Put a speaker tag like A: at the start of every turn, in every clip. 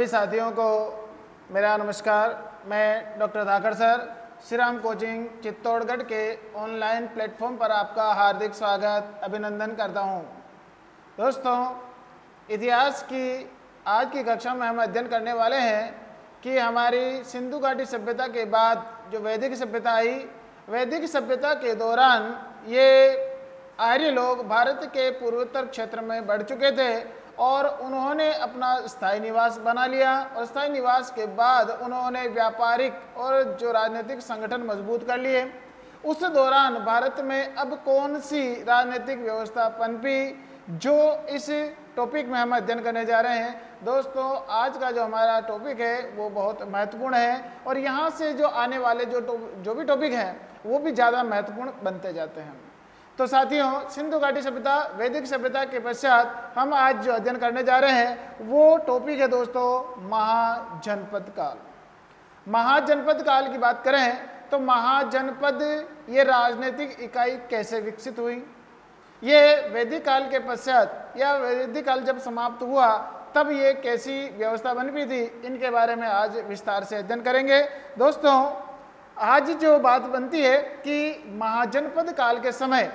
A: सभी साथियों को मेरा नमस्कार। मैं doctor Dhakar sir Shri Ram coaching Chittorgarh के ऑनलाइन प्लेटफॉर्म पर आपका हार्दिक स्वागत अभिनंदन करता हूं। दोस्तों, इतिहास की आज की कक्षा में हम अध्ययन करने वाले हैं कि हमारी सिंधु घाटी सभ्यता के बाद जो वैदिक सभ्यता आई, वैदिक सभ्यता के दौरान ये आर्य लोग भारत के पूर्वोत्तर क्षेत्र में बढ़ चुके थे और उन्होंने अपना स्थायी निवास बना लिया और स्थायी निवास के बाद उन्होंने व्यापारिक और जो राजनीतिक संगठन मजबूत कर लिए। उस दौरान भारत में अब कौन सी राजनीतिक व्यवस्था पनपी, जो इस टॉपिक में हम अध्ययन करने जा रहे हैं। दोस्तों, आज का जो हमारा टॉपिक है वो बहुत महत्वपूर्ण है और यहाँ से जो आने वाले जो भी टॉपिक हैं वो भी ज़्यादा महत्वपूर्ण बनते जाते हैं। तो साथियों, सिंधु घाटी सभ्यता वैदिक सभ्यता के पश्चात हम आज जो अध्ययन करने जा रहे हैं वो टॉपिक है दोस्तों महाजनपद काल। महाजनपद काल की बात करें तो महाजनपद ये राजनीतिक इकाई कैसे विकसित हुई, ये वैदिक काल के पश्चात या वैदिक काल जब समाप्त हुआ तब ये कैसी व्यवस्था बन भी थी, इनके बारे में आज विस्तार से अध्ययन करेंगे। दोस्तों, आज जो बात बनती है कि महाजनपद काल के समय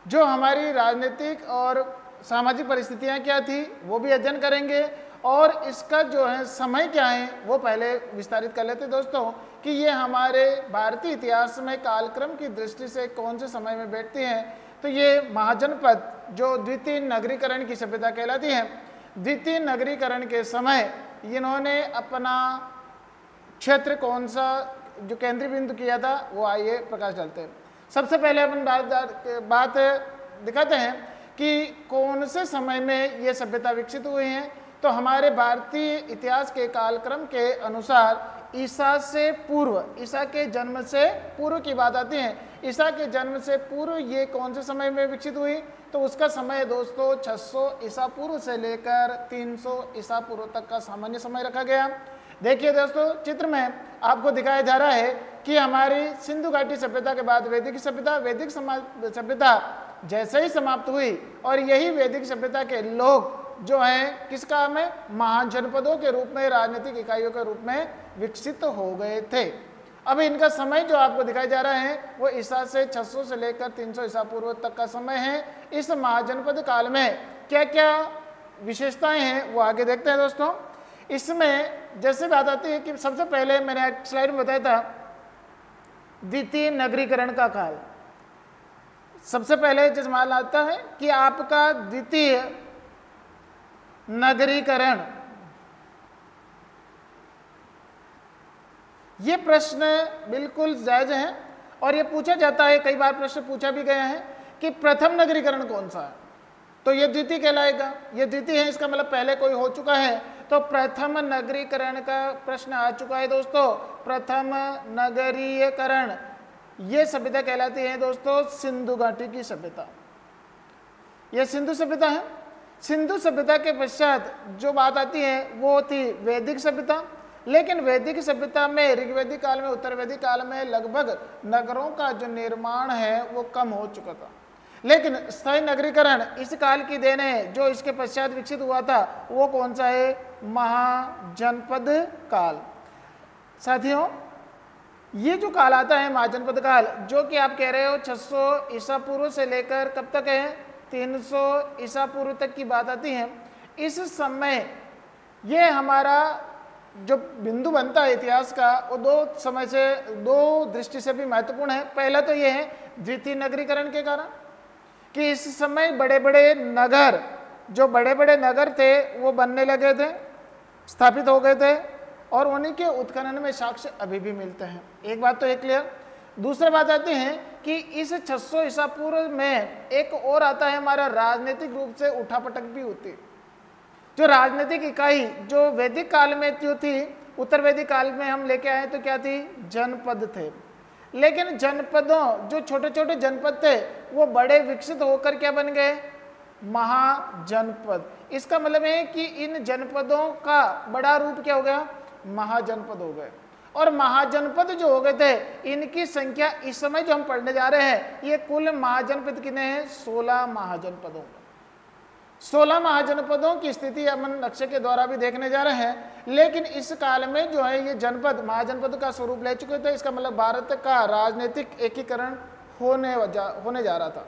A: जो हमारी राजनीतिक और सामाजिक परिस्थितियां क्या थी वो भी अध्ययन करेंगे और इसका जो है समय क्या है वो पहले विस्तारित कर लेते हैं दोस्तों कि ये हमारे भारतीय इतिहास में कालक्रम की दृष्टि से कौन से समय में बैठती हैं। तो ये महाजनपद जो द्वितीय नगरीकरण की सभ्यता कहलाती है, द्वितीय नगरीकरण के समय इन्होंने अपना क्षेत्र कौन सा जो केंद्रीय बिंदु किया था वो आइए प्रकाश डालते हैं। सबसे पहले अपन बात दिखाते हैं कि कौन से समय में ये सभ्यता विकसित हुई है। तो हमारे भारतीय इतिहास के कालक्रम के अनुसार ईसा से पूर्व, ईसा के जन्म से पूर्व की बात आती है। ईसा के जन्म से पूर्व ये कौन से समय में विकसित हुई, तो उसका समय दोस्तों 600 ईसा पूर्व से लेकर 300 ईसा पूर्व तक का सामान्य समय रखा गया। देखिए दोस्तों, चित्र में आपको दिखाया जा रहा है कि हमारी सिंधु घाटी सभ्यता के बाद वैदिक सभ्यता, वैदिक सभ्यता जैसे ही समाप्त हुई और यही वैदिक सभ्यता के लोग जो हैं किस काम में, महाजनपदों के रूप में, राजनीतिक इकाइयों के रूप में विकसित हो गए थे। अब इनका समय जो आपको दिखाया जा रहा है वो ईसा से 600 से लेकर 300 ईसा पूर्व तक का समय है। इस महाजनपद काल में क्या क्या विशेषताएं हैं वो आगे देखते हैं दोस्तों। इसमें जैसे बात आती है कि सबसे पहले मैंने एक स्लाइड में बताया था द्वितीय नगरीकरण का काल। सबसे पहले जिस मान आता है कि आपका द्वितीय नगरीकरण, ये प्रश्न बिल्कुल जायज है और ये पूछा जाता है, कई बार प्रश्न पूछा भी गया है कि प्रथम नगरीकरण कौन सा है, तो ये द्वितीय कहलाएगा। ये द्वितीय है, इसका मतलब पहले कोई हो चुका है, तो प्रथम नगरीकरण का प्रश्न आ चुका है दोस्तों। प्रथम नगरीकरण ये सभ्यता कहलाती है दोस्तों सिंधु घाटी की सभ्यता। ये सिंधु सभ्यता है। सिंधु सभ्यता के पश्चात जो बात आती है वो थी वैदिक सभ्यता। लेकिन वैदिक सभ्यता में ऋग्वैदिक काल में, उत्तर वैदिक काल में लगभग नगरों का जो निर्माण है वो कम हो चुका था। लेकिन स्थायी नगरीकरण इस काल की देन है। जो इसके पश्चात विकसित हुआ था वो कौन सा है, महाजनपद काल। साथियों, ये जो काल आता है महाजनपद काल, जो कि आप कह रहे हो 600 ईसा पूर्व से लेकर कब तक है, 300 ईसा पूर्व तक की बात आती है। इस समय ये हमारा जो बिंदु बनता है इतिहास का वो दो दृष्टि से भी महत्वपूर्ण है। पहला तो ये है द्वितीय नगरीकरण के कारण कि इस समय बड़े बड़े नगर, जो बड़े बड़े नगर थे वो बनने लगे थे, स्थापित हो गए थे और उन्हीं के उत्खनन में साक्ष्य अभी भी मिलते हैं। एक बात तो ये क्लियर। दूसरी बात आती है कि इस 600 ईसा पूर्व में एक और आता है हमारा राजनीतिक रूप से उठापटक भी होती। जो राजनीतिक इकाई जो वैदिक काल में जो थी, उत्तर वैदिक काल में हम लेके आए तो क्या थी, जनपद थे। लेकिन जनपदों, जो छोटे छोटे जनपद थे वो बड़े विकसित होकर क्या बन गए, महाजनपद। इसका मतलब है कि इन जनपदों का बड़ा रूप क्या हो गया, महाजनपद हो गए। और महाजनपद जो हो गए थे इनकी संख्या इस समय जो हम पढ़ने जा रहे हैं, ये कुल महाजनपद कितने हैं, 16 महाजनपदों। 16 महाजनपदों की स्थिति हम नक्शे के द्वारा भी देखने जा रहे हैं। लेकिन इस काल में जो है ये जनपद महाजनपद का स्वरूप ले चुके थे। इसका मतलब भारत का राजनीतिक एकीकरण होने जा रहा था।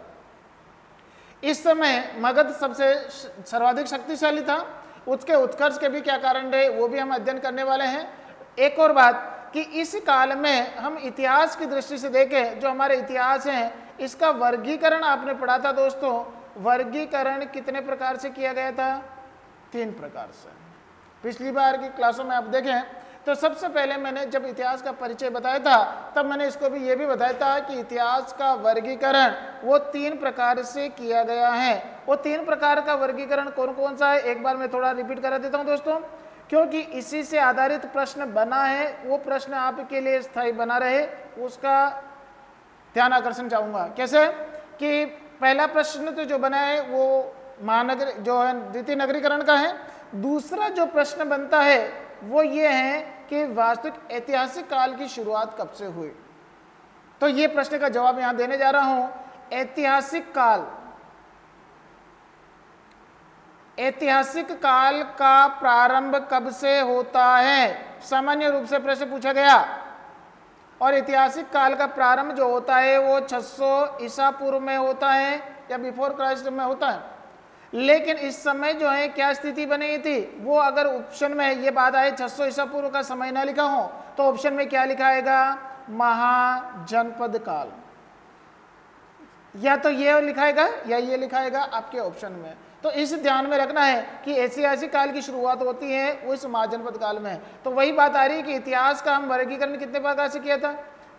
A: इस समय मगध सबसे सर्वाधिक शक्तिशाली था। उसके उत्कर्ष के भी क्या कारण रहे वो भी हम अध्ययन करने वाले हैं। एक और बात कि इस काल में हम इतिहास की दृष्टि से देखें, जो हमारे इतिहास हैं इसका वर्गीकरण आपने पढ़ा था दोस्तों। वर्गीकरण कितने प्रकार से किया गया था? 3 प्रकार से। पिछली बार की क्लासों में आप देखें तो सबसे पहले मैंने जब इतिहास का परिचय बताया था तब मैंने इसको भी ये भी बताया था कि इतिहास का वर्गीकरण वो 3 प्रकार से किया गया है। वो 3 प्रकार का वर्गीकरण कौन कौन सा है एक बार मैं थोड़ा रिपीट करा देता हूँ दोस्तों, क्योंकि इसी से आधारित प्रश्न बना है। वो प्रश्न आपके लिए स्थायी बना रहे उसका ध्यान आकर्षण चाहूँगा। कैसे कि पहला प्रश्न तो जो बना है वो महानगर जो है द्वितीय नगरीकरण का है। दूसरा जो प्रश्न बनता है वो ये है कि वास्तविक ऐतिहासिक काल की शुरुआत कब से हुई। तो ये प्रश्न का जवाब यहां देने जा रहा हूं। ऐतिहासिक काल का प्रारंभ कब से होता है? सामान्य रूप से प्रश्न पूछा गया। और ऐतिहासिक काल का प्रारंभ जो होता है वो 600 ईसा पूर्व में होता है या बिफोर क्राइस्ट में होता है। लेकिन इस समय जो है क्या स्थिति बनी थी वो अगर ऑप्शन में ये बात आए 600 ईसा पूर्व का समय ना लिखा हो तो ऑप्शन में क्या लिखा आएगा? महाजनपद काल। या तो ये लिखाएगा या ये लिखाएगा आपके ऑप्शन में। तो इस ध्यान में रखना है कि ऐतिहासिक काल की शुरुआत होती है उस महाजनपद काल में। तो वही बात आ रही है कि इतिहास का हम वर्गीकरण कितने प्रकार से किया था?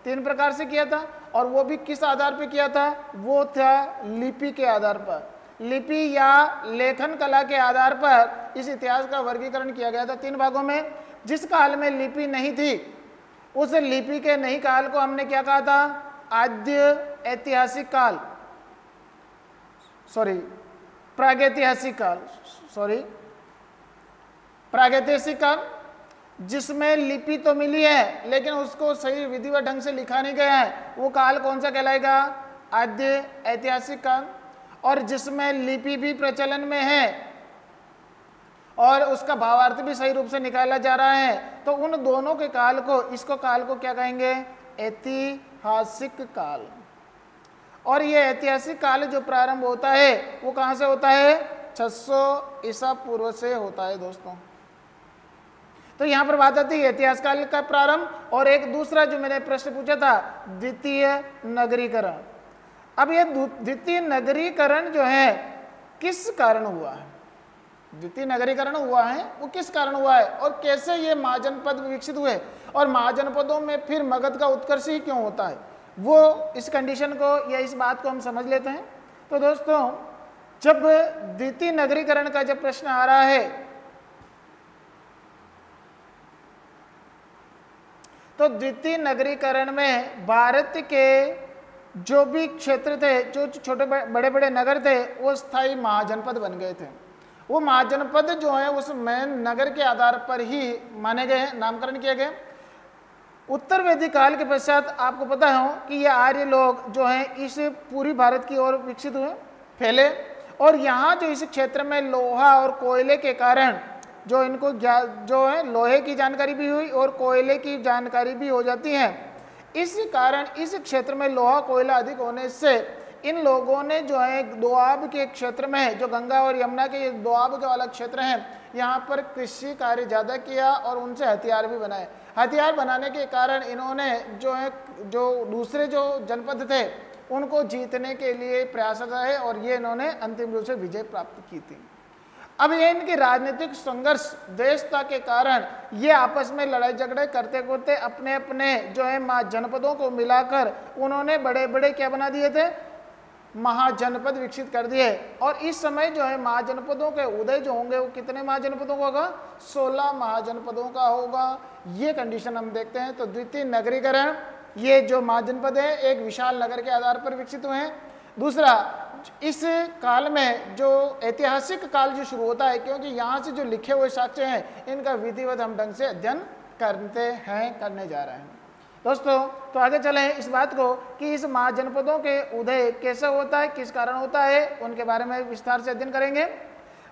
A: 3 प्रकार से किया था। और वो भी किस आधार पर किया था? वो था लिपि के आधार पर। लिपि या लेखन कला के आधार पर इस इतिहास का वर्गीकरण किया गया था 3 भागों में। जिस काल में लिपि नहीं थी उस लिपि के नहीं काल को हमने क्या कहा था? आद्य ऐतिहासिक काल, प्रागैतिहासिक काल, जिसमें लिपि तो मिली है लेकिन उसको सही विधिवत ढंग से लिखा नहीं गया है। वो काल कौन सा कहलाएगा? आद्य ऐतिहासिक काल। और जिसमें लिपि भी प्रचलन में है और उसका भावार्थ भी सही रूप से निकाला जा रहा है, तो उन दोनों के काल को काल को क्या कहेंगे? ऐतिहासिक काल। और ये ऐतिहासिक काल जो प्रारंभ होता है वो कहाँ से होता है? 600 ईसा पूर्व से होता है दोस्तों। तो यहाँ पर बात आती है इतिहास काल का प्रारंभ। और एक दूसरा जो मैंने प्रश्न पूछा था द्वितीय नगरीकरण। अब ये द्वितीय नगरीकरण जो है किस कारण हुआ है? द्वितीय नगरीकरण हुआ है वो किस कारण हुआ है और कैसे ये महाजनपद विकसित हुए और महाजनपदों में फिर मगध का उत्कर्ष ही क्यों होता है, वो इस कंडीशन को या इस बात को हम समझ लेते हैं। तो दोस्तों जब द्वितीय नगरीकरण का जब प्रश्न आ रहा है तो द्वितीय नगरीकरण में भारत के जो भी क्षेत्र थे, जो छोटे बड़े बड़े नगर थे, वो स्थायी महाजनपद बन गए थे। वो महाजनपद जो है उस मेन नगर के आधार पर ही माने गए, नामकरण किए गए। उत्तर वैदिक काल के पश्चात आपको पता हो कि ये आर्य लोग जो हैं इस पूरी भारत की ओर विकसित हुए, फैले। और यहाँ जो इस क्षेत्र में लोहा और कोयले के कारण जो इनको जो है लोहे की जानकारी भी हुई और कोयले की जानकारी भी हो जाती है। इस कारण इस क्षेत्र में लोहा कोयला अधिक होने से इन लोगों ने जो है दोआब के क्षेत्र में, जो गंगा और यमुना के दोआब के वाला क्षेत्र है, यहाँ पर कृषि कार्य ज़्यादा किया और उनसे हथियार भी बनाए। हथियार बनाने के कारण इन्होंने जो दूसरे जो जनपद थे उनको जीतने के लिए प्रयासरत रहे और ये इन्होंने अंतिम रूप से विजय प्राप्त की थी। अब ये इनकी राजनीतिक संघर्ष देशता के कारण ये आपस में लड़ाई झगड़े करते करते अपने अपने जो है जनपदों को मिलाकर उन्होंने बड़े बड़े क्या बना दिए थे? महाजनपद विकसित कर दिए। और इस समय जो है महाजनपदों के उदय जो होंगे वो कितने महाजनपदों का होगा? 16 महाजनपदों का होगा। ये कंडीशन हम देखते हैं। तो द्वितीय नगरीकरण, ये जो महाजनपद है एक विशाल नगर के आधार पर विकसित हुए हैं। दूसरा, इस काल में जो ऐतिहासिक काल जो शुरू होता है, क्योंकि यहाँ से जो लिखे हुए साक्ष्य हैं इनका विधिवत हम ढंग से अध्ययन करने जा रहे हैं दोस्तों। तो आगे चलें इस बात को कि इस महाजनपदों के उदय कैसे होता है, किस कारण होता है, उनके बारे में विस्तार से अध्ययन करेंगे।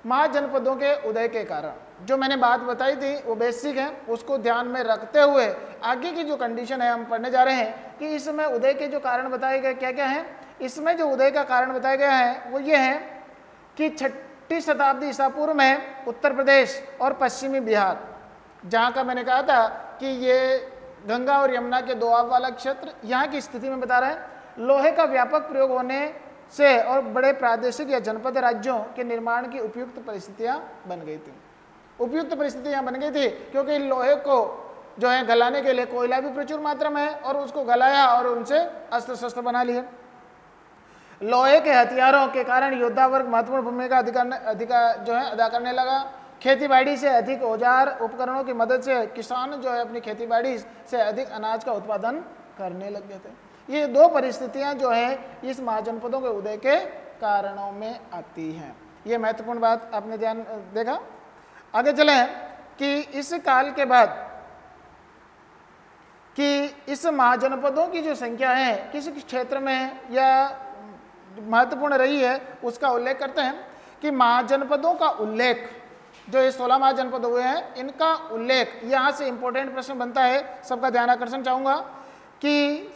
A: महाजनपदों के उदय के कारण जो मैंने बात बताई थी वो बेसिक है, उसको ध्यान में रखते हुए आगे की जो कंडीशन है हम पढ़ने जा रहे हैं कि इसमें उदय के जो कारण बताए गए क्या क्या हैं। इसमें जो उदय का कारण बताया गया है वो ये है कि 6वीं शताब्दी ईसा पूर्व में उत्तर प्रदेश और पश्चिमी बिहार, जहाँ का मैंने कहा था कि ये गंगा और यमुना के दोआब वाला क्षेत्र, यहाँ की स्थिति में बता रहे हैं लोहे का व्यापक प्रयोग होने से और बड़े प्रादेशिक या जनपद राज्यों के निर्माण की उपयुक्त परिस्थितियां बन गई थी। उपयुक्त परिस्थितियां बन गई थी क्योंकि लोहे को जो है गलाने के लिए कोयला भी प्रचुर मात्रा में है और उसको गलाया और उनसे अस्त्र शस्त्र बना लिए। लोहे के हथियारों के कारण योद्धा वर्ग महत्वपूर्ण भूमिका अदा करने लगा। खेतीबाड़ी से अधिक औजार उपकरणों की मदद से किसान जो है अपनी खेतीबाड़ी से अधिक अनाज का उत्पादन करने लग गए थे। ये दो परिस्थितियां जो है इस महाजनपदों के उदय के कारणों में आती हैं। ये महत्वपूर्ण बात आपने ध्यान देखा। आगे चले कि इस काल के बाद कि इस महाजनपदों की जो संख्या है किस क्षेत्र में या महत्वपूर्ण रही है उसका उल्लेख करते हैं कि महाजनपदों का उल्लेख जो ये 16 महाजनपद हुए हैं इनका उल्लेख, यहाँ से इंपॉर्टेंट प्रश्न बनता है, सबका ध्यान आकर्षण चाहूँगा कि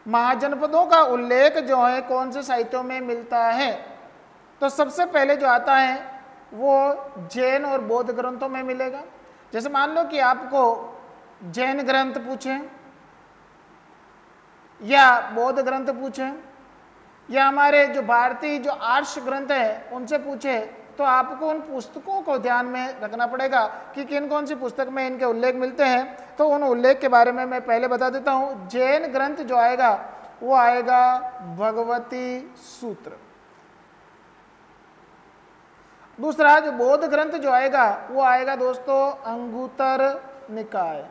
A: महाजनपदों का उल्लेख जो है कौन से साहित्यों में मिलता है। तो सबसे पहले जो आता है वो जैन और बौद्ध ग्रंथों में मिलेगा। जैसे मान लो कि आपको जैन ग्रंथ पूछें या बौद्ध ग्रंथ पूछें या हमारे जो भारतीय जो आर्ष ग्रंथ है उनसे पूछे तो आपको उन पुस्तकों को ध्यान में रखना पड़ेगा कि किन कौन सी पुस्तक में इनके उल्लेख मिलते हैं। तो उन उल्लेख के बारे में मैं पहले बता देता हूँ। जैन ग्रंथ जो आएगा वो आएगा भगवती सूत्र। दूसरा जो बौद्ध ग्रंथ जो आएगा वो आएगा दोस्तों अंगुत्तर निकाय।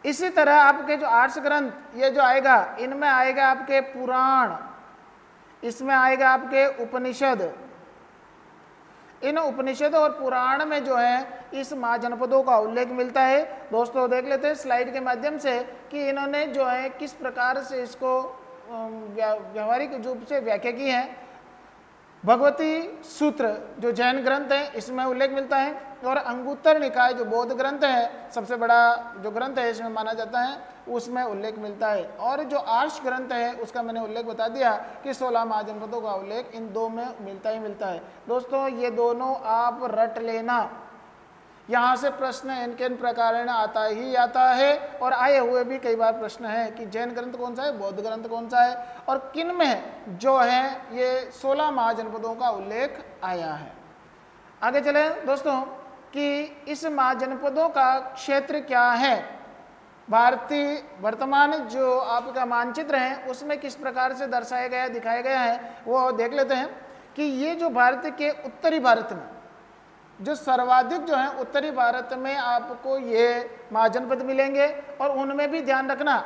A: इसी तरह आपके जो आर्ष ग्रंथ ये जो आएगा इनमें आएगा आपके पुराण, इसमें आएगा आपके उपनिषद। इन उपनिषद और पुराण में जो है इस महाजनपदों का उल्लेख मिलता है। दोस्तों देख लेते हैं स्लाइड के माध्यम से कि इन्होंने जो है किस प्रकार से इसको व्यावहारिक रूप से व्याख्या की है। भगवती सूत्र जो जैन ग्रंथ है इसमें उल्लेख मिलता है और अंगुत्तर निकाय जो बौद्ध ग्रंथ है सबसे बड़ा जो ग्रंथ है इसमें माना जाता है उसमें उल्लेख मिलता है। और जो आर्ष ग्रंथ है उसका मैंने उल्लेख बता दिया कि 16 महाजनपदों का उल्लेख इन दो में मिलता ही मिलता है। दोस्तों ये दोनों आप रट लेना, यहाँ से प्रश्न इनके इन प्रकार आता ही आता है और आए हुए भी कई बार प्रश्न है कि जैन ग्रंथ कौन सा है, बौद्ध ग्रंथ कौन सा है और किन में जो है ये 16 महाजनपदों का उल्लेख आया है। आगे चले दोस्तों कि इस महाजनपदों का क्षेत्र क्या है। भारतीय वर्तमान जो आपका मानचित्र है उसमें किस प्रकार से दर्शाया गया दिखाया गया है वो देख लेते हैं कि ये जो भारत के उत्तरी भारत में जो सर्वाधिक जो है उत्तरी भारत में आपको ये महाजनपद मिलेंगे और उनमें भी ध्यान रखना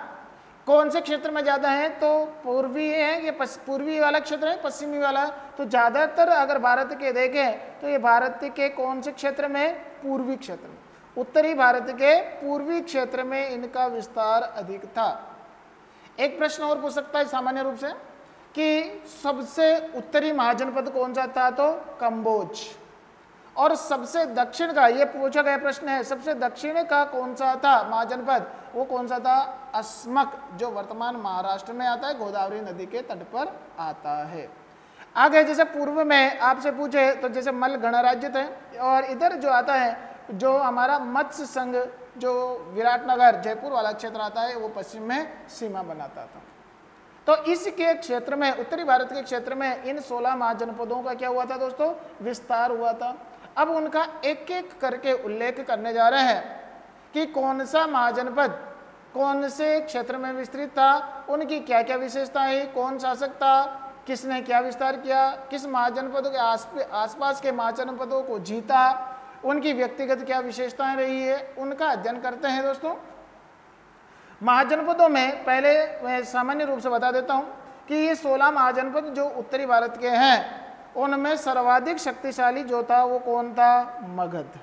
A: कौन से क्षेत्र में ज़्यादा है। तो पूर्वी है ये पूर्वी वाला क्षेत्र है, पश्चिमी वाला। तो ज़्यादातर अगर भारत के देखें तो ये भारत के कौन से क्षेत्र में, पूर्वी क्षेत्र में, उत्तरी भारत के पूर्वी क्षेत्र में इनका विस्तार अधिक था। एक प्रश्न और पूछ सकता है सामान्य रूप से कि सबसे उत्तरी महाजनपद कौन सा था, तो कंबोज। और सबसे दक्षिण का ये पूछा गया प्रश्न है, सबसे दक्षिण का कौन सा था महाजनपद, वो कौन सा था, अस्मक, जो वर्तमान महाराष्ट्र में आता है, गोदावरी नदी के तट पर आता है। आगे जैसे पूर्व में आपसे पूछे तो जैसे मल गणराज्य थे और इधर जो आता है जो हमारा मत्स्य संघ जो विराटनगर जयपुर वाला क्षेत्र आता है वो पश्चिम में सीमा बनाता था। तो इसके क्षेत्र में उत्तरी भारत के क्षेत्र में इन 16 महाजनपदों का क्या हुआ था दोस्तों, विस्तार हुआ था। अब उनका एक एक करके उल्लेख करने जा रहे हैं कि कौन सा महाजनपद कौन से क्षेत्र में विस्तृत था, उनकी क्या क्या विशेषताएं, कौन शासक था, किसने क्या विस्तार किया, किस महाजनपदों के आसपास के महाजनपदों को जीता, उनकी व्यक्तिगत क्या विशेषताएं रही है, उनका अध्ययन करते हैं। दोस्तों महाजनपदों में पहले मैं सामान्य रूप से बता देता हूं कि ये 16 महाजनपद जो उत्तरी भारत के हैं उनमें सर्वाधिक शक्तिशाली जो था वो कौन था, मगध।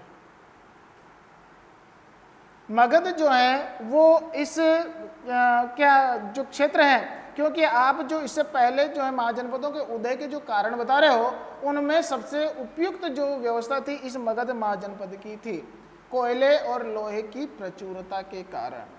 A: मगध जो है वो इस क्या जो क्षेत्र है क्योंकि आप जो इससे पहले जो है महाजनपदों के उदय के जो कारण बता रहे हो, उनमें सबसे उपयुक्त जो व्यवस्था थी इस मगध महाजनपद की थी, कोयले और लोहे की प्रचुरता के कारण।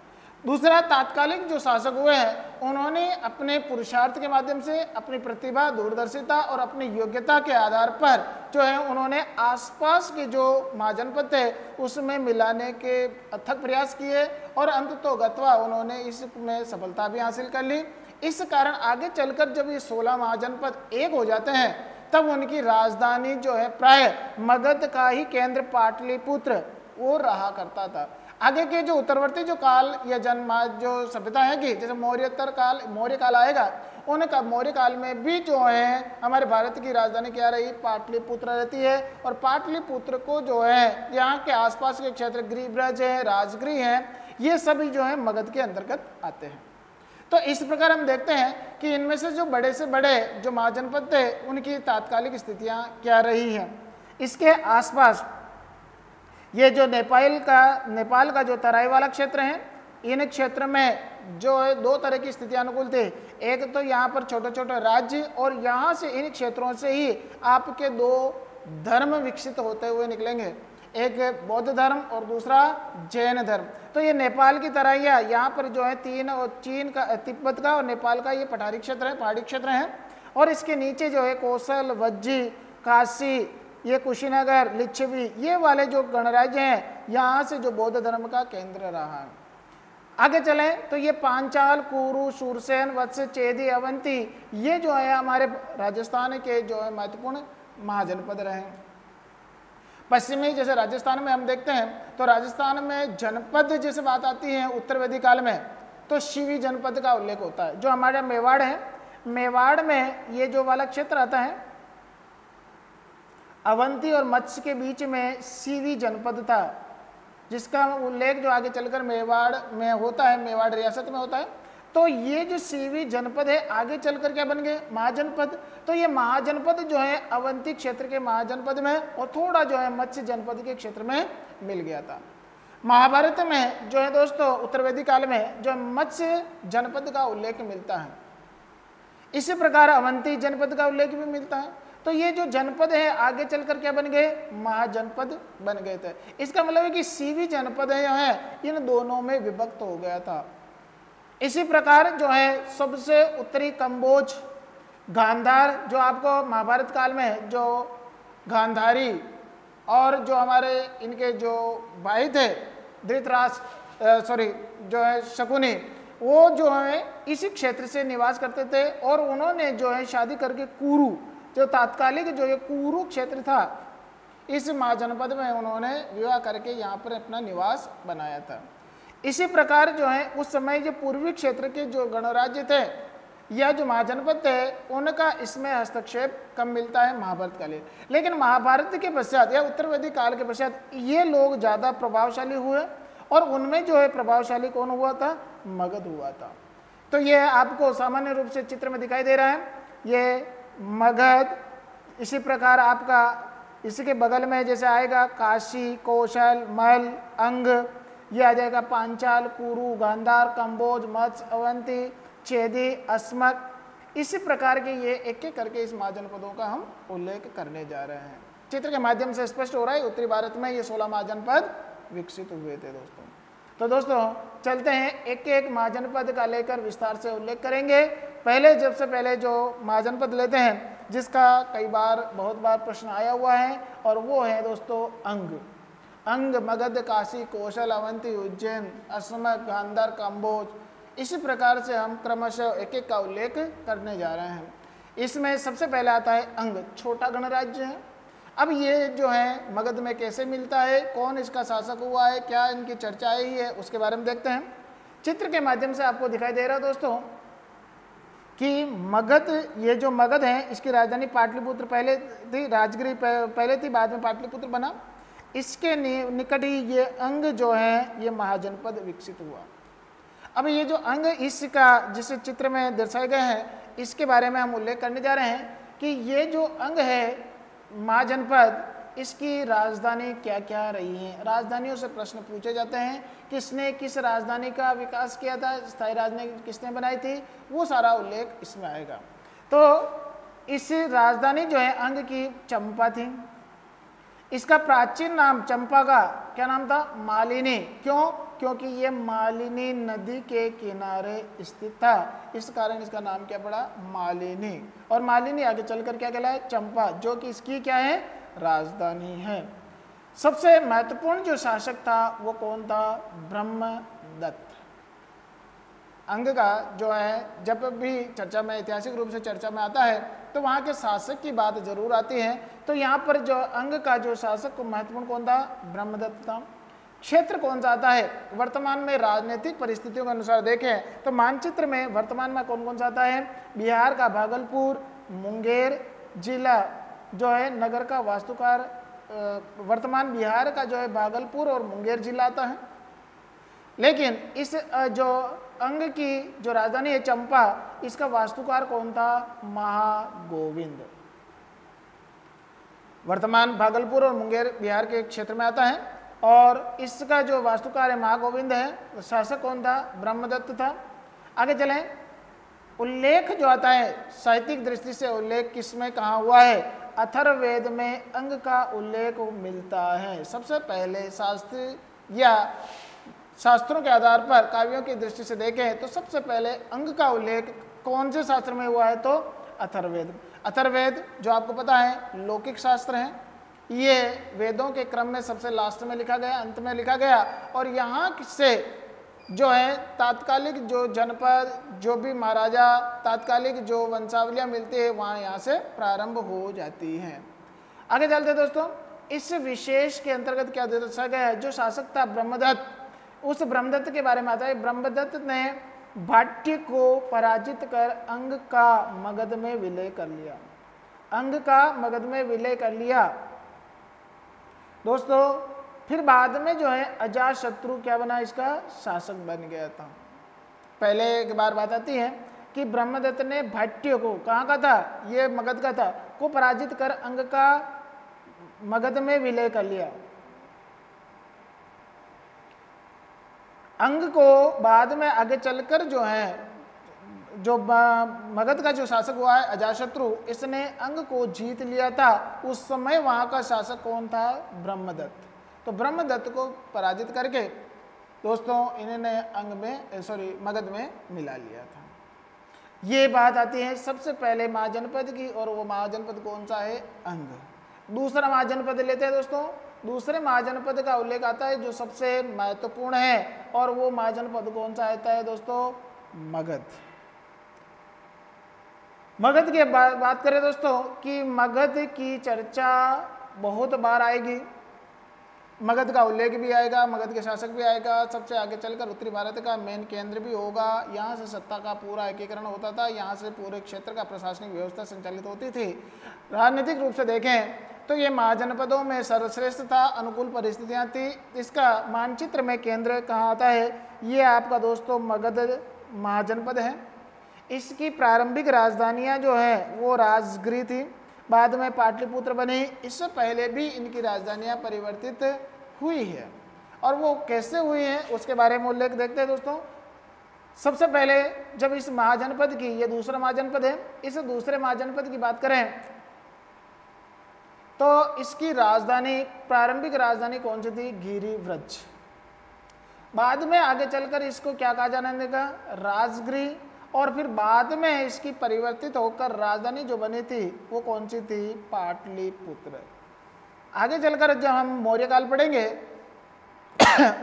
A: दूसरा, तात्कालिक जो शासक हुए हैं उन्होंने अपने पुरुषार्थ के माध्यम से, अपनी प्रतिभा, दूरदर्शिता और अपनी योग्यता के आधार पर जो है उन्होंने आसपास के जो महाजनपद थे उसमें मिलाने के अथक प्रयास किए और अंततोगत्वा उन्होंने इसमें सफलता भी हासिल कर ली। इस कारण आगे चलकर जब ये 16 महाजनपद एक हो जाते हैं तब उनकी राजधानी जो है प्राय मगध का ही केंद्र पाटलिपुत्र वो रहा करता था। आगे के जो उत्तरवर्ती जो काल या जो सभ्यता है कि जैसे मौर्य काल आएगा, उनका मौर्य काल में भी जो है हमारे भारत की राजधानी क्या रही, पाटलिपुत्र रहती है। और पाटलिपुत्र को जो है यहाँ के आसपास के क्षेत्र गिरिब्रज है, राजगृह है, ये सभी जो है मगध के अंतर्गत आते हैं। तो इस प्रकार हम देखते हैं कि इनमें से जो बड़े से बड़े जो महाजनपद थे उनकी तात्कालिक स्थितियाँ क्या रही हैं। इसके आसपास ये जो नेपाल का जो तराई वाला क्षेत्र है, इन क्षेत्र में जो है दो तरह की स्थितियां अनुकूल थी। एक तो यहाँ पर छोटे छोटे राज्य और यहाँ से इन क्षेत्रों से ही आपके दो धर्म विकसित होते हुए निकलेंगे, एक बौद्ध धर्म और दूसरा जैन धर्म। तो ये नेपाल की तराइयाँ, यहाँ पर जो है चीन का, तिब्बत का और नेपाल का ये पठारी क्षेत्र है, पहाड़ी क्षेत्र है। और इसके नीचे जो है कौशल, वज्जी, काशी, ये कुशीनगर, लिच्छवी, ये वाले जो गणराज्य हैं, यहाँ से जो बौद्ध धर्म का केंद्र रहा है। आगे चलें तो ये पांचाल, कुरु, शूरसेन, वत्स, चेदी, अवंती, ये जो है हमारे राजस्थान के जो है महत्वपूर्ण महाजनपद रहे। पश्चिमी जैसे राजस्थान में हम देखते हैं तो राजस्थान में जनपद जैसे बात आती है उत्तरवेदी काल में तो शिवी जनपद का उल्लेख होता है। जो हमारे मेवाड़ है, मेवाड़ में ये जो वाला क्षेत्र आता है अवंती और मत्स्य के बीच में सीवी जनपद था, जिसका उल्लेख जो आगे चलकर मेवाड़ में होता है, मेवाड़ रियासत में होता है। तो ये जो सीवी जनपद है आगे चलकर क्या बन गए, महाजनपद। तो ये महाजनपद जो है अवंती क्षेत्र के महाजनपद में और थोड़ा जो है मत्स्य जनपद के क्षेत्र में मिल गया था। महाभारत में जो है दोस्तों उत्तरवेदी काल में जो मत्स्य जनपद का उल्लेख मिलता है, इसी प्रकार अवंती जनपद का उल्लेख भी मिलता है। तो ये जो जनपद है आगे चलकर क्या बन गए, महाजनपद बन गए थे। इसका मतलब है कि सीवी जनपद है इन दोनों में विभक्त हो गया था। इसी प्रकार जो है सबसे उत्तरी कंबोज, गांधार, जो आपको महाभारत काल में जो गांधारी और जो हमारे इनके जो भाई थे जो है शकुनी, वो जो है इसी क्षेत्र से निवास करते थे और उन्होंने जो है शादी करके कुरु, जो तात्कालिक जो ये कुरु क्षेत्र था, इस महाजनपद में उन्होंने विवाह करके यहाँ पर अपना निवास बनाया था। इसी प्रकार जो है उस समय जो पूर्वी क्षेत्र के जो गणराज्य थे या जो महाजनपद थे उनका इसमें हस्तक्षेप कम मिलता है महाभारत कालीन। लेकिन महाभारत के पश्चात या उत्तरवेदी काल के पश्चात ये लोग ज़्यादा प्रभावशाली हुए और उनमें जो है प्रभावशाली कौन हुआ था, मगध हुआ था। तो ये आपको सामान्य रूप से चित्र में दिखाई दे रहा है, ये मगध। इसी प्रकार आपका इसके बगल में जैसे आएगा काशी, कौशल, मल, अंग, ये आ जाएगा पांचाल, कुरु, गांधार, कंबोज, मत्स्य, अवंती, चेदी, अस्मक। इसी प्रकार के ये एक एक करके इस महाजनपदों का हम उल्लेख करने जा रहे हैं। चित्र के माध्यम से स्पष्ट हो रहा है उत्तरी भारत में ये 16 महाजनपद विकसित हुए थे दोस्तों। तो दोस्तों चलते हैं एक एक महाजनपद का लेकर विस्तार से उल्लेख करेंगे। पहले सबसे पहले जो महाजनपद लेते हैं जिसका कई बार बहुत बार प्रश्न आया हुआ है और वो है दोस्तों अंग। अंग मगध, काशी, कौशल, अवंती, उज्जैन, अस्मक, गांधार, कंबोज। इसी प्रकार से हम क्रमशः एक एक का उल्लेख करने जा रहे हैं। इसमें सबसे पहले आता है अंग, छोटा गणराज्य है। अब ये जो है मगध में कैसे मिलता है, कौन इसका शासक हुआ है, क्या इनकी चर्चा आई है, उसके बारे में देखते हैं। चित्र के माध्यम से आपको दिखाई दे रहा है दोस्तों कि मगध, ये जो मगध है इसकी राजधानी पाटलिपुत्र पहले थी, राजगिरी पहले थी, बाद में पाटलिपुत्र बना। इसके निकट ही ये अंग जो है ये महाजनपद विकसित हुआ। अब ये जो अंग इसका जिस चित्र में दर्शाए गए हैं इसके बारे में हम उल्लेख करने जा रहे हैं कि ये जो अंग है महाजनपद, इसकी राजधानी क्या क्या रही है। राजधानियों से प्रश्न पूछे जाते हैं, किसने किस राजधानी का विकास किया था, स्थायी राजधानी किसने बनाई थी, वो सारा उल्लेख इसमें आएगा। तो इस राजधानी जो है अंग की चंपा थी। इसका प्राचीन नाम चंपा का क्या नाम था, मालिनी। क्यों? क्योंकि ये मालिनी नदी के किनारे स्थित था, इस कारण इसका नाम क्या पड़ा, मालिनी। और मालिनी आगे चलकर क्या कहलाए, चंपा, जो कि इसकी क्या है, राजधानी है। सबसे महत्वपूर्ण जो शासक था वो कौन था, ब्रह्मदत्त। अंग का जो है जब भी चर्चा में, ऐतिहासिक रूप से चर्चा में आता है तो वहाँ के शासक की बात जरूर आती है। तो यहाँ पर जो अंग का जो शासक महत्वपूर्ण कौन था, ब्रह्मदत्त था। क्षेत्र कौन सा आता है, वर्तमान में राजनीतिक परिस्थितियों के अनुसार देखें तो मानचित्र में वर्तमान में कौन कौन सा आता है, बिहार का भागलपुर, मुंगेर जिला जो है नगर का वास्तुकार, वर्तमान बिहार का जो है भागलपुर और मुंगेर जिला आता है। लेकिन इस जो अंग की जो राजधानी है चंपा, इसका वास्तुकार कौन था, महागोविंद। वर्तमान भागलपुर और मुंगेर बिहार के क्षेत्र में आता है और इसका जो वास्तुकार है महागोविंद है। शासक कौन था, ब्रह्मदत्त था। आगे चलें, उल्लेख जो आता है साहित्यिक दृष्टि से उल्लेख किसमें कहाँ हुआ है, अथर्ववेद में अंग का उल्लेख मिलता है। सबसे पहले शास्त्र या शास्त्रों के आधार पर काव्यों की दृष्टि से देखें तो सबसे पहले अंग का उल्लेख कौन से शास्त्र में हुआ है, तो अथर्ववेद। अथर्ववेद जो आपको पता है लौकिक शास्त्र है, ये वेदों के क्रम में सबसे लास्ट में लिखा गया, अंत में लिखा गया। और यहाँ से जो है तात्कालिक जो जनपद, जो भी महाराजा, तात्कालिक जो वंशावलियाँ मिलती है वहाँ यहाँ से प्रारंभ हो जाती हैं। आगे चलते हैं दोस्तों, इस विशेष के अंतर्गत क्या दर्शाया गया है, जो शासक था ब्रह्मदत्त, उस ब्रह्मदत्त के बारे में आता है। ब्रह्मदत्त ने भाट्य को पराजित कर अंग का मगध में विलय कर लिया। अंग का मगध में विलय कर लिया दोस्तों। फिर बाद में जो है अजातशत्रु क्या बना, इसका शासक बन गया था। पहले एक बार बात आती है कि ब्रह्मदत्त ने भाट्य को, कहाँ का था, ये मगध का था, को पराजित कर अंग का मगध में विलय कर लिया। अंग को बाद में आगे चलकर जो है जो मगध का जो शासक हुआ है अजातशत्रु, इसने अंग को जीत लिया था। उस समय वहाँ का शासक कौन था, ब्रह्मदत्त। तो ब्रह्मदत्त को पराजित करके दोस्तों इन्होंने अंग में मगध में मिला लिया था। ये बात आती है सबसे पहले महाजनपद की, और वो महाजनपद कौन सा है, अंग। दूसरा महाजनपद लेते हैं दोस्तों। दूसरे महाजनपद का उल्लेख आता है जो सबसे महत्वपूर्ण है, और वो महाजनपद कौन सा आता है दोस्तों, मगध। मगध की बात करें दोस्तों कि मगध की चर्चा बहुत बार आएगी, मगध का उल्लेख भी आएगा, मगध के शासक भी आएगा। सबसे आगे चलकर उत्तरी भारत का मेन केंद्र भी होगा। यहाँ से सत्ता का पूरा एकीकरण होता था, यहाँ से पूरे क्षेत्र का प्रशासनिक व्यवस्था संचालित होती थी। राजनीतिक रूप से देखें तो ये महाजनपदों में सर्वश्रेष्ठ था, अनुकूल परिस्थितियाँ थी। इसका मानचित्र में केंद्र कहाँ आता है, ये आपका दोस्तों मगध महाजनपद है। इसकी प्रारंभिक राजधानियाँ जो है वो राजगृह थी, बाद में पाटलिपुत्र बनी। इससे पहले भी इनकी राजधानियाँ परिवर्तित हुई है, और वो कैसे हुई हैं उसके बारे में उल्लेख देखते हैं दोस्तों। सबसे पहले जब इस महाजनपद की, ये दूसरा महाजनपद है, इस दूसरे महाजनपद की बात करें तो इसकी राजधानी, प्रारंभिक राजधानी कौन सी थी, गिरिव्रज। बाद में आगे चलकर इसको क्या कहा जाने लगा, राजगृह। और फिर बाद में इसकी परिवर्तित होकर राजधानी जो बनी थी वो कौन सी थी, पाटलिपुत्र। आगे चलकर जब हम मौर्य काल पढ़ेंगे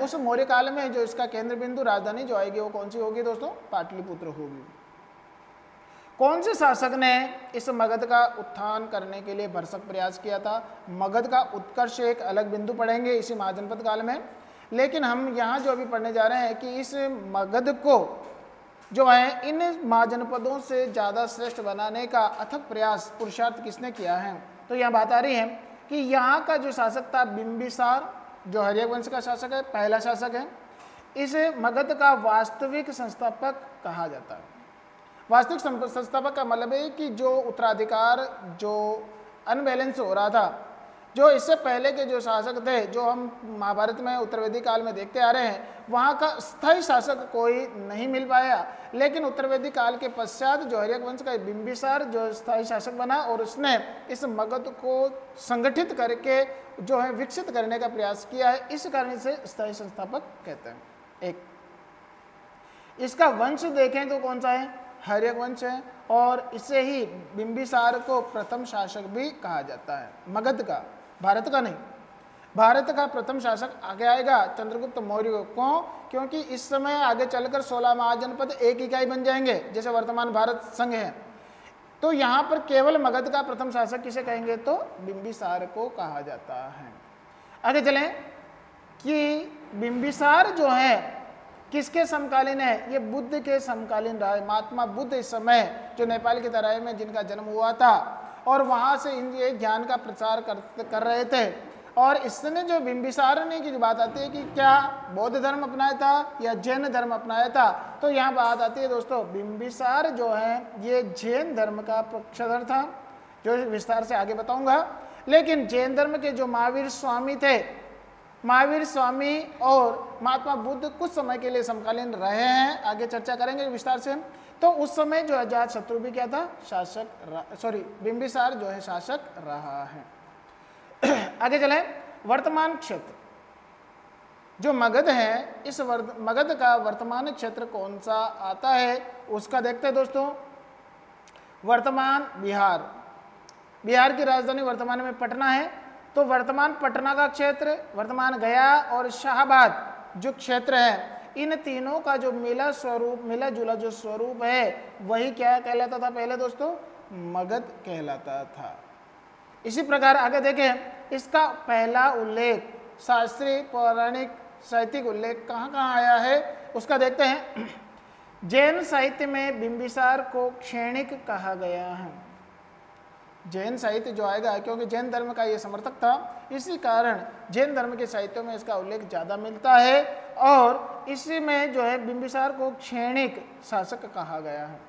A: उस मौर्य काल में जो इसका केंद्र बिंदु राजधानी जो आएगी वो कौन सी होगी दोस्तों, पाटलिपुत्र होगी। कौन से शासक ने इस मगध का उत्थान करने के लिए भरसक प्रयास किया था। मगध का उत्कर्ष एक अलग बिंदु पढ़ेंगे इसी महाजनपद काल में, लेकिन हम यहाँ जो अभी पढ़ने जा रहे हैं कि इस मगध को जो है इन महाजनपदों से ज़्यादा श्रेष्ठ बनाने का अथक प्रयास, पुरुषार्थ किसने किया है। तो यहाँ बात आ रही है कि यहाँ का जो शासक था बिंबिसार, जो हर्यक वंश का शासक है, पहला शासक है। इस मगध का वास्तविक संस्थापक कहा जाता है। वास्तविक संस्थापक का मतलब है कि जो उत्तराधिकार जो अनबैलेंस हो रहा था, जो इससे पहले के जो शासक थे, जो हम महाभारत में उत्तरवेदी काल में देखते आ रहे हैं, वहाँ का स्थायी शासक कोई नहीं मिल पाया। लेकिन उत्तरवेदी काल के पश्चात जो हर्यक वंश का बिंबिसार जो स्थायी शासक बना और उसने इस मगध को संगठित करके जो है विकसित करने का प्रयास किया है, इस कारण से स्थायी संस्थापक कहते हैं। एक इसका वंश देखें तो कौन सा है, हर्यक वंश है, और इससे ही बिंबिसार को प्रथम शासक भी कहा जाता है, मगध का, भारत का नहीं। भारत का प्रथम शासक आगे आएगा चंद्रगुप्त मौर्य को, क्योंकि इस समय आगे चलकर 16 महाजनपद एक इकाई बन जाएंगे, जैसे वर्तमान भारत संघ है। तो यहाँ पर केवल मगध का प्रथम शासक किसे कहेंगे, तो बिंबिसार को कहा जाता है। आगे चलें कि बिंबिसार जो है किसके समकालीन है, ये बुद्ध के समकालीन रहा है। महात्मा बुद्ध इस समय जो नेपाल की तराई में जिनका जन्म हुआ था और वहाँ से ये ज्ञान का प्रचार कर रहे थे, और इसने जो बिंबिसार ने की बात आती है कि क्या बौद्ध धर्म अपनाया था या जैन धर्म अपनाया था, तो यहाँ बात आती है दोस्तों, बिंबिसार जो है ये जैन धर्म का पक्षधर था, जो विस्तार से आगे बताऊंगा। लेकिन जैन धर्म के जो महावीर स्वामी थे, महावीर स्वामी और महात्मा बुद्ध कुछ समय के लिए समकालीन रहे हैं, आगे चर्चा करेंगे विस्तार से। तो उस समय जो अजात शत्रु भी क्या था, शासक, बिंबिसार जो है शासक रहा है। आगे चले, वर्तमान क्षेत्र जो मगध है, इस मगध का वर्तमान क्षेत्र कौन सा आता है उसका देखते हैं दोस्तों। वर्तमान बिहार, बिहार की राजधानी वर्तमान में पटना है, तो वर्तमान पटना का क्षेत्र, वर्तमान गया और शाहाबाद जो क्षेत्र है, इन तीनों का जो मिला जुला जो स्वरूप है वही क्या कहलाता था पहले दोस्तों, मगध कहलाता था। इसी प्रकार आगे देखें, इसका पहला उल्लेख शास्त्रीय पौराणिक साहित्यिक उल्लेख कहाँ कहाँ आया है उसका देखते हैं। जैन साहित्य में बिंबिसार को क्षणिक कहा गया है। जैन साहित्य जो आएगा, क्योंकि जैन धर्म का ये समर्थक था, इसी कारण जैन धर्म के साहित्यों में इसका उल्लेख ज़्यादा मिलता है, और इसी में जो है बिंबिसार को क्षणिक शासक कहा गया है।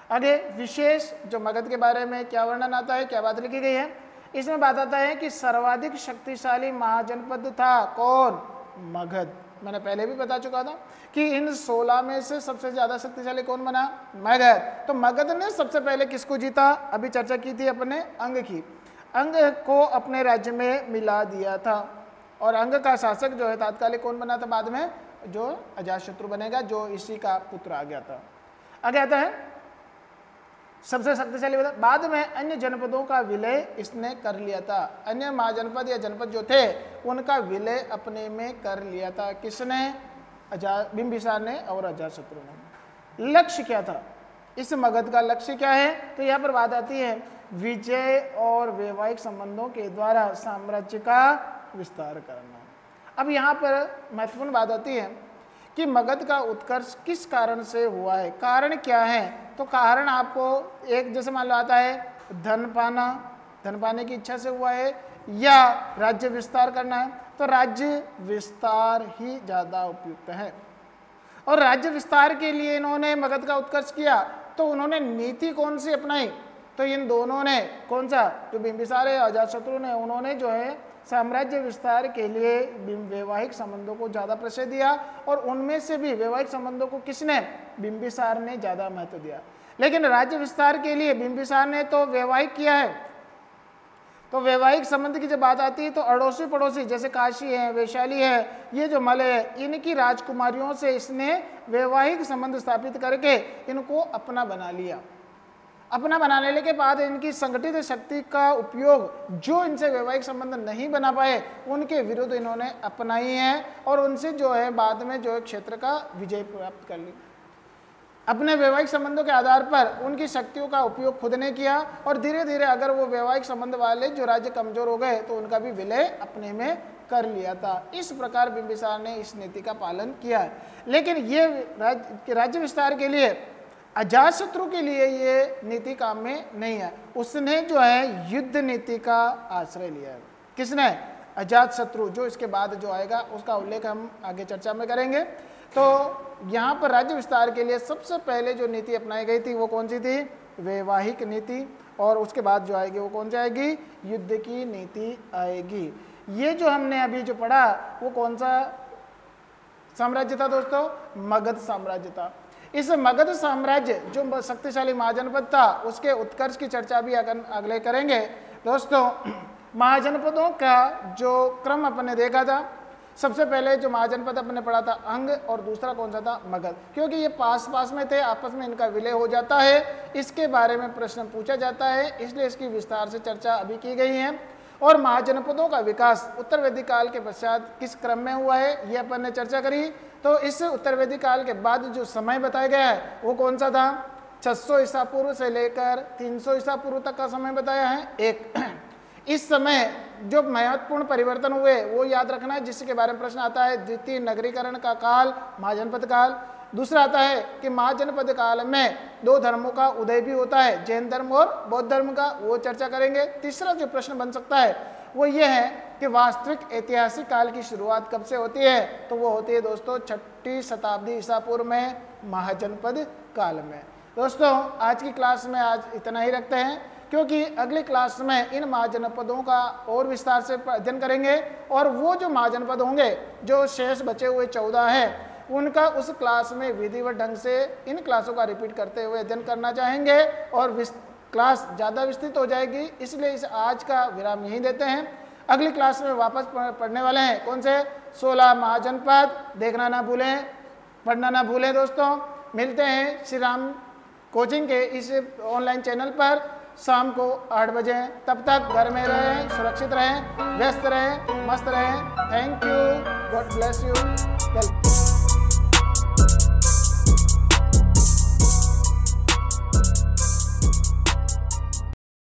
A: आगे विशेष जो मगध के बारे में क्या वर्णन आता है, क्या बात लिखी गई है, इसमें बात आता है कि सर्वाधिक शक्तिशाली महाजनपद था कौन, मगध। मैंने पहले भी बता चुका था कि इन 16 में से सबसे ज़्यादा शक्तिशाली कौन बना, मगध। तो मगध ने सबसे पहले किसको जीता, अभी चर्चा की थी अपने अंग की, अंग को अपने राज्य में मिला दिया था, और अंग का शासक जो है तात्कालिक कौन बना था बाद में, जो अजातशत्रु बनेगा, जो इसी का पुत्र आ गया था। आगे आता है सबसे शक्तिशाली बता, बाद में अन्य जनपदों का विलय इसने कर लिया था। अन्य महाजनपद या जनपद जो थे उनका विलय अपने में कर लिया था, किसने, बिंबिसार ने और अजातशत्रु ने। लक्ष्य क्या था, इस मगध का लक्ष्य क्या है, तो यहाँ पर बात आती है विजय और वैवाहिक संबंधों के द्वारा साम्राज्य का विस्तार करना। अब यहाँ पर महत्वपूर्ण बात आती है कि मगध का उत्कर्ष किस कारण से हुआ है, कारण क्या है, तो कारण आपको एक जैसे मान लो आता है धन पाना, धन पाने की इच्छा से हुआ है, या राज्य विस्तार करना है, तो राज्य विस्तार ही ज़्यादा उपयुक्त है। और राज्य विस्तार के लिए इन्होंने मगध का उत्कर्ष किया, तो उन्होंने नीति कौन सी अपनाई, तो इन दोनों ने, कौन सा, जो बिंबिसार है अजातशत्रु ने, उन्होंने जो है साम्राज्य विस्तार के लिए वैवाहिक संबंधों को ज़्यादा प्रश्रय दिया, और उनमें से भी वैवाहिक संबंधों को किसने, बिंबिसार ने ज़्यादा महत्व दिया। लेकिन राज्य विस्तार के लिए बिंबिसार ने तो वैवाहिक किया है, तो वैवाहिक संबंध की जब बात आती है तो अड़ोसी पड़ोसी जैसे काशी है, वैशाली है, ये जो मलय है, इनकी राजकुमारियों से इसने वैवाहिक संबंध स्थापित करके इनको अपना बना लिया। अपना बना लेने के बाद इनकी संगठित शक्ति का उपयोग जो इनसे वैवाहिक संबंध नहीं बना पाए उनके विरुद्ध इन्होंने अपनाई है, और उनसे जो है बाद में जो है क्षेत्र का विजय प्राप्त कर ली। अपने वैवाहिक संबंधों के आधार पर उनकी शक्तियों का उपयोग खुद ने किया, और धीरे धीरे अगर वो वैवाहिक संबंध वाले जो राज्य कमजोर हो गए तो उनका भी विलय अपने में कर लिया था। इस प्रकार बिंबिसार ने इस नीति का पालन किया है। लेकिन ये राज्य विस्तार के लिए अजातशत्रु के लिए ये नीति काम में नहीं है, उसने जो है युद्ध नीति का आश्रय लिया है। किसने, अजातशत्रु, जो इसके बाद जो आएगा उसका उल्लेख हम आगे चर्चा में करेंगे। तो यहाँ पर राज्य विस्तार के लिए सबसे पहले जो नीति अपनाई गई थी वो कौन सी थी, वैवाहिक नीति, और उसके बाद जो आएगी वो कौन सी आएगी, युद्ध की नीति आएगी। ये जो हमने अभी जो पढ़ा वो कौन सा साम्राज्य था दोस्तों, मगध साम्राज्य था। इस मगध साम्राज्य जो शक्तिशाली महाजनपद था उसके उत्कर्ष की चर्चा भी अगले करेंगे। दोस्तों महाजनपदों का जो क्रम अपने देखा था, सबसे पहले जो महाजनपद अपने पढ़ा था अंग, और दूसरा कौन सा था, मगध। क्योंकि ये पास पास में थे, आपस में इनका विलय हो जाता है, इसके बारे में प्रश्न पूछा जाता है, इसलिए इसकी विस्तार से चर्चा अभी की गई है। और महाजनपदों का विकास उत्तर वैदिक काल के पश्चात किस क्रम में हुआ है ये अपन ने चर्चा करी। तो इस उत्तर वैदिक काल के बाद जो समय बताया गया है वो कौन सा था, 600 ईसा पूर्व से लेकर 300 ईसा पूर्व तक का समय बताया है। एक इस समय जो महत्वपूर्ण परिवर्तन हुए वो याद रखना है, जिसके बारे में प्रश्न आता है, द्वितीय नगरीकरण का काल, महाजनपद काल। दूसरा आता है कि महाजनपद काल में दो धर्मों का उदय भी होता है, जैन धर्म और बौद्ध धर्म का, वो चर्चा करेंगे। तीसरा जो प्रश्न बन सकता है वो ये है कि वास्तविक ऐतिहासिक काल की शुरुआत कब से होती है, तो वो होती है दोस्तों 6ठी शताब्दी ईसा पूर्व में, महाजनपद काल में। दोस्तों आज की क्लास में आज इतना ही रखते हैं, क्योंकि अगली क्लास में इन महाजनपदों का और विस्तार से अध्ययन करेंगे, और वो जो महाजनपद होंगे जो शेष बचे हुए 14 हैं उनका उस क्लास में विधिवत ढंग से इन क्लासों का रिपीट करते हुए अध्ययन करना चाहेंगे, और क्लास ज़्यादा विस्तृत हो जाएगी, इसलिए इस आज का विराम यहीं देते हैं। अगली क्लास में वापस पढ़ने वाले हैं कौन से, 16 महाजनपद। देखना ना भूलें, पढ़ना ना भूलें दोस्तों। मिलते हैं श्री राम कोचिंग के इस ऑनलाइन चैनल पर शाम को 8 बजे। तब तक घर में रहें, सुरक्षित रहें, व्यस्त रहें, मस्त रहें। Thank you, God bless you, welcome.